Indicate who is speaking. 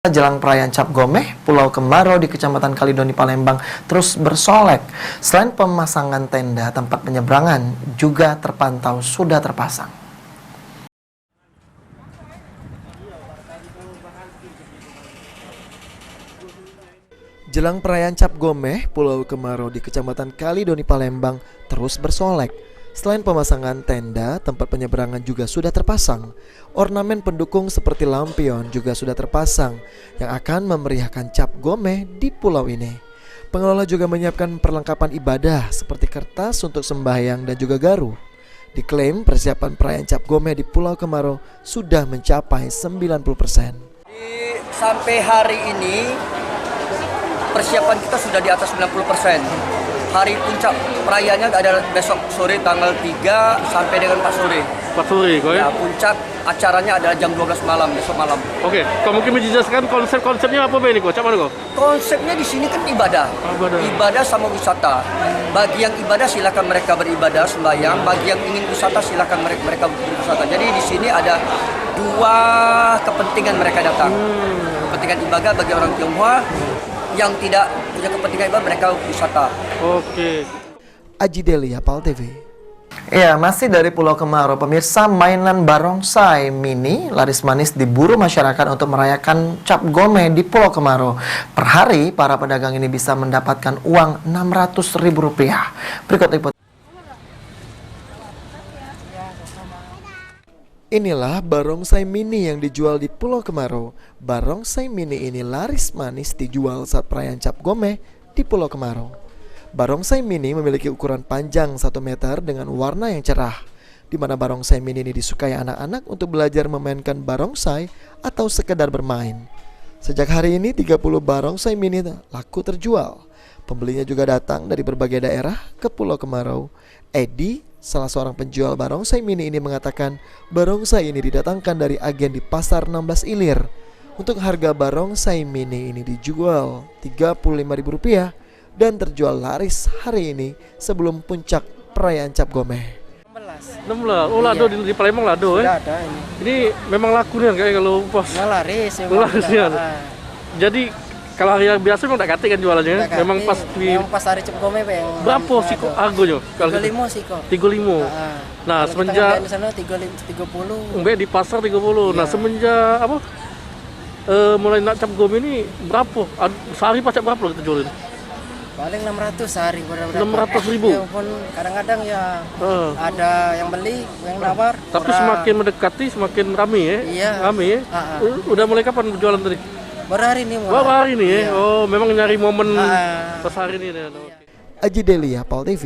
Speaker 1: Jelang perayaan Cap Gomeh, Pulau Kemaro di Kecamatan Kalidoni, Palembang terus bersolek. Selain pemasangan tenda, tempat penyeberangan juga terpantau sudah terpasang. Jelang perayaan Cap Gomeh, Pulau Kemaro di Kecamatan Kalidoni, Palembang terus bersolek. Selain pemasangan tenda, tempat penyeberangan juga sudah terpasang. Ornamen pendukung seperti lampion juga sudah terpasang yang akan memeriahkan Cap Gomeh di pulau ini. Pengelola juga menyiapkan perlengkapan ibadah seperti kertas untuk sembahyang dan juga garu. Diklaim persiapan perayaan Cap Gomeh di Pulau Kemaro sudah mencapai 90%.
Speaker 2: Sampai hari ini persiapan kita sudah di atas 90%. Hari puncak perayaannya adalah besok sore tanggal 3 sampai dengan 4 sore.
Speaker 3: 4 sore, kok ya?
Speaker 2: Ya, puncak acaranya adalah jam 12 malam, besok malam.
Speaker 3: Oke, kau mungkin menjelaskan konsepnya apa ini, kok? Mana kok?
Speaker 2: Konsepnya di sini kan ibadah. Ibadah sama wisata. Bagi yang ibadah silakan mereka beribadah sembahyang, bagi yang ingin wisata silakan mereka berwisata. Jadi di sini ada dua kepentingan mereka datang. Kepentingan ibadah bagi orang Tionghoa, yang tidak punya kepentingan ibadah mereka wisata.
Speaker 3: Oke.
Speaker 1: Aji Delia, PAL TV. Ya, masih dari Pulau Kemaro, pemirsa, mainan barongsai mini laris manis diburu masyarakat untuk merayakan Cap Gomeh di Pulau Kemaro. Per hari, para pedagang ini bisa mendapatkan uang Rp600.000. Berikut liputan. Inilah barongsai mini yang dijual di Pulau Kemaro. Barongsai mini ini laris manis dijual saat perayaan Cap Gomeh di Pulau Kemaro. Barongsai mini memiliki ukuran panjang 1 meter dengan warna yang cerah, di mana barongsai mini ini disukai anak-anak untuk belajar memainkan barongsai atau sekedar bermain. Sejak hari ini 30 barongsai mini laku terjual. Pembelinya juga datang dari berbagai daerah ke Pulau Kemaro. Edi, salah seorang penjual barongsai mini ini mengatakan barongsai ini didatangkan dari agen di Pasar 16 Ilir. Untuk harga barongsai mini ini dijual Rp35.000 dan terjual laris hari ini sebelum puncak perayaan Cap Gomeh.
Speaker 3: 16. Oh, lado di Palembang lado ya?
Speaker 4: Ada ini.
Speaker 3: Ini memang laku nih kayak kalau pas.
Speaker 4: Laris ya.
Speaker 3: Laris ya. Jadi kalau hari biasa memang tak katik kan jualannya. Memang pas
Speaker 4: pas hari Cap Gomeh yang
Speaker 3: berapa sih kok harganya? Kalau
Speaker 4: 35 sih kok.
Speaker 3: 35. Nah, semenjak
Speaker 4: di sana 30.
Speaker 3: Mbak di pasar 30. Nah, semenjak apa? Mulai nak Cap Gomeh ini berapa? Sehari pacak berapa kita jualin?
Speaker 4: Paling 600 sehari.
Speaker 3: 600.000.
Speaker 4: Ya pun kadang-kadang ya ada yang beli, yang nawar.
Speaker 3: Tapi semakin mendekati semakin ramai ya?
Speaker 4: Iya.
Speaker 3: Ramai ya? Udah mulai kapan berjualan tadi?
Speaker 4: Baru hari ini.
Speaker 3: Baru hari ini ya?
Speaker 4: Iya.
Speaker 3: Oh, memang nyari momen pas hari ini ya?
Speaker 1: Aji Delia, PAL TV.